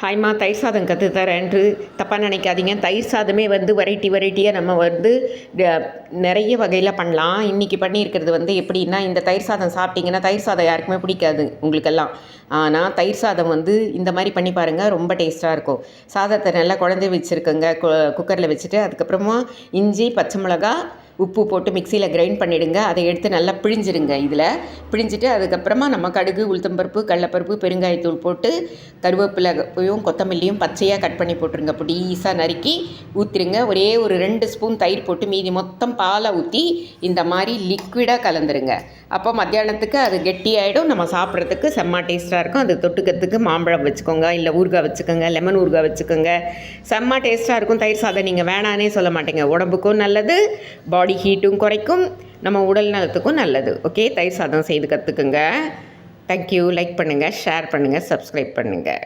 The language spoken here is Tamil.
ஹாய்மா, தயிர் சாதம் கற்று தரேன்ட்டு தப்பாக நினைக்காதீங்க. தயிர் சாதமே வெரைட்டியாக நம்ம நிறைய வகையில் பண்ணலாம். இன்றைக்கி பண்ணியிருக்கிறது எப்படின்னா, இந்த தயிர் சாதம் சாப்பிட்டிங்கன்னா தயிர் சாதம் யாருக்குமே பிடிக்காது உங்களுக்கெல்லாம். ஆனால் தயிர் சாதம் இந்த மாதிரி பண்ணி பாருங்கள், ரொம்ப டேஸ்ட்டாக இருக்கும். சாதத்தை நல்லா குழந்தை வச்சுருக்குங்க, குக்கரில் வச்சுட்டு அதுக்கப்புறமா இஞ்சி, பச்சை மிளகா, உப்பு போட்டு மிக்சியில் கிரைண்ட் பண்ணிவிடுங்க. அதை எடுத்து நல்லா பிழிஞ்சிடுங்க. பிழிஞ்சிட்டு அதுக்கப்புறமா நம்ம கடுகு, உளுத்தம்பருப்பு, கடலப்பருப்பு, பெருங்காயத்தூள் போட்டு கருவேப்பிலையும் கொத்தமல்லியும் பச்சையாக கட் பண்ணி போட்டுருங்க. பொடிசாக நறுக்கி ஊற்றிடுங்க. ஒரே ஒரு 2 ஸ்பூன் தயிர் போட்டு மீதி மொத்தம் பாலை ஊற்றி இந்த மாதிரி லிக்விடாக கலந்துருங்க. அப்போ மத்தியானத்துக்கு அது கெட்டியாகிடும். நம்ம சாப்பிட்றதுக்கு செம்ம டேஸ்ட்டாக இருக்கும். அது தொட்டுக்கிறதுக்கு மாம்பழம் வச்சுக்கோங்க, இல்லை ஊறுகாய் வச்சுக்கோங்க, லெமன் ஊறுகாய் வச்சுக்கோங்க. செம்ம டேஸ்ட்டாக இருக்கும். தயிர் சாதம் நீங்கள் வேணானே சொல்ல மாட்டீங்க. உடம்புக்கும் நல்லது, பாடி ஹீட்டும் குறைக்கும், நம்ம உடல் நலத்துக்கும் நல்லது. ஓகே, தயிர் சாதம் செய்து கற்றுக்குங்க. தேங்க்யூ. லைக் பண்ணுங்கள், ஷேர் பண்ணுங்கள், சப்ஸ்கிரைப் பண்ணுங்கள்.